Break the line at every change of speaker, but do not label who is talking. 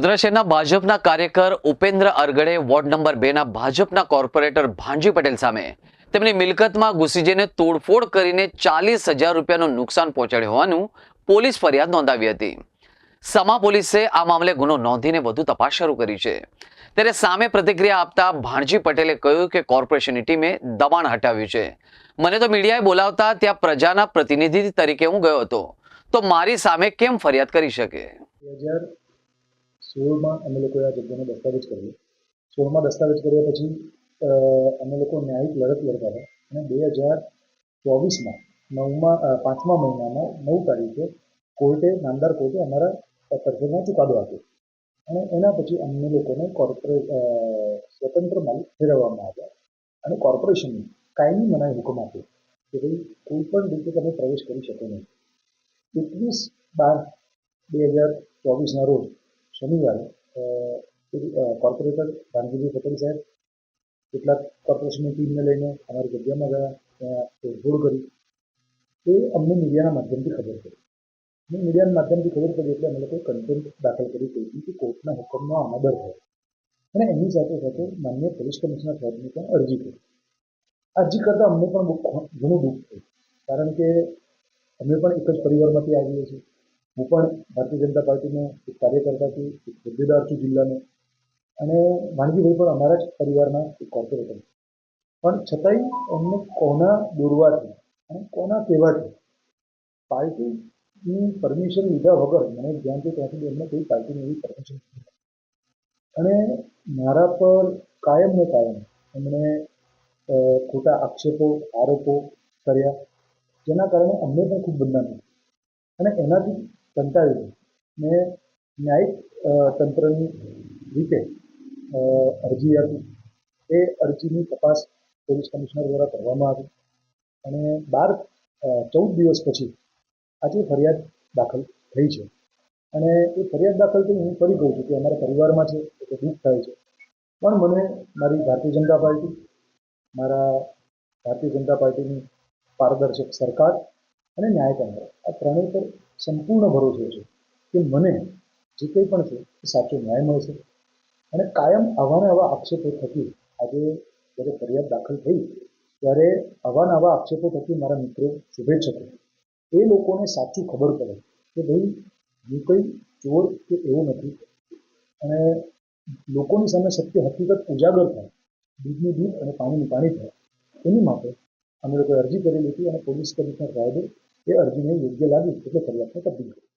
વડોદરા શહેરના ભાજપના કાર્યકર ઉપેન્દ્ર અરગડે વોર્ડ નંબર 2 ના ભાજપના કોર્પોરેટર ભાણજી પટેલ સામે તેમની મિલકતમાં ઘૂસી જઈને તોડફોડ કરીને 40,000 રૂપિયાનું નુકસાન પહોંચાડ્યું હોવાનું પોલીસ ફરિયાદ નોંધાવી હતી। સમા પોલીસે આ મામલે ગુનો નોંધીને વધુ તપાસ શરૂ કરી છે। ત્યારે સામે પ્રતિક્રિયા આપતા ભાણજી પટેલે કહ્યું કે કોર્પોરેશનની ટીમે દબાણ હટાવ્યું છે। મને તો મીડિયાએ બોલાવતા ત્યાં પ્રજાના પ્રતિનિધિ તરીકે હું ગયો હતો, તો મારી સામે કેમ ફરિયાદ કરી શકે।
2016 અમે લોકોએ આ જગ્યાનો દસ્તાવેજ કર્યો। 16 દસ્તાવેજ કર્યા પછી અમે લોકો ન્યાયિક લડત લડતા હતા અને 2024 પાંચમા મહિનામાં 9 તારીખે કોર્ટે નામદાર કોર્ટે અમારા તરફેણનો ચુકાદો આપ્યો અને એના પછી અમને લોકોને સ્વતંત્ર માલિક ઠેરવવામાં આવ્યા અને કોર્પોરેશનને કાયમી મનાઈ હુકમ આપ્યો કે ભાઈ કોઈ પણ રીતે તમે પ્રવેશ કરી શકો નહીં। 21/12/2024ના રોજ શનિવારે કોર્પોરેટર ભાણજીભાઈ પટેલ સાહેબ કેટલાક કોર્પોરેશનની ટીમને લઈને અમારી જગ્યામાં ગયા, ત્યાં તોડફોડ કરી। એ અમને મીડિયાના માધ્યમથી ખબર પડી અને મીડિયાના માધ્યમથી ખબર પડી એટલે અમે લોકોએ કમ્પ્લેન્ટ દાખલ કરી હતી કે કોર્ટના હુકમનો અનાદર થયો અને એની સાથે સાથે માન્ય પોલીસ કમિશનર સાહેબની પણ અરજી કરી। અરજી કરતાં અમને પણ ઘણું દુઃખ થયું, કારણ કે અમે પણ એક જ પરિવારમાંથી આવીએ છીએ। હું પણ ભારતીય જનતા પાર્ટીનો એક કાર્યકર્તા છું, એક હોદ્દેદાર છું જિલ્લાનો, અને ભાણજીભાઈ પણ અમારા જ પરિવારના એક કોર્પોરેટર, પણ છતાંય અમને કોના દોરવાથી અને કોના કહેવાથી પાર્ટીની પરમિશન લીધા વગર, મને ધ્યાન છે ત્યાં સુધી અમને કોઈ પાર્ટીની એવી પરમિશન નથી અને મારા પર કાયમ ને કાયમ એમણે ખોટા આક્ષેપો આરોપો કર્યા, જેના કારણે અમને પણ ખૂબ બદનામ થયું અને એનાથી કંટાળીને મેં ન્યાયિક તંત્રની રીતે અરજી આપી। એ અરજીની તપાસ પોલીસ કમિશનર દ્વારા કરવામાં આવી અને 14 દિવસ પછી આજે ફરિયાદ દાખલ થઈ છે અને એ ફરિયાદ દાખલ થઈ હું ફરી કહું છું કે અમારા પરિવારમાં છે એટલે દુઃખ થાય છે, પણ મને મારી ભારતીય જનતા પાર્ટીની પારદર્શક સરકાર અને ન્યાયતંત્ર આ ત્રણેય પર સંપૂર્ણ ભરોસો છે કે મને જે કંઈ પણ છે એ સાચો ન્યાય મળશે અને કાયમ આવા આક્ષેપો થકી આજે જ્યારે ફરિયાદ દાખલ થઈ ત્યારે આવા આક્ષેપો થકી મારા મિત્રો શુભેચ્છકો એ લોકોને સાચું ખબર પડે કે ભાઈ હું કંઈ ચોર કે એવો નથી અને લોકોની સામે સત્ય હકીકત ઉજાગર થાય, દૂધનું દૂધ અને પાણીનું પાણી થાય, એની માટે અમે લોકોએ અરજી કરેલી હતી અને પોલીસ કમિશનર સાહેબે એ અરજીને યોગ્ય લાગી એટલે ફરિયાદને તબદીલ કરી।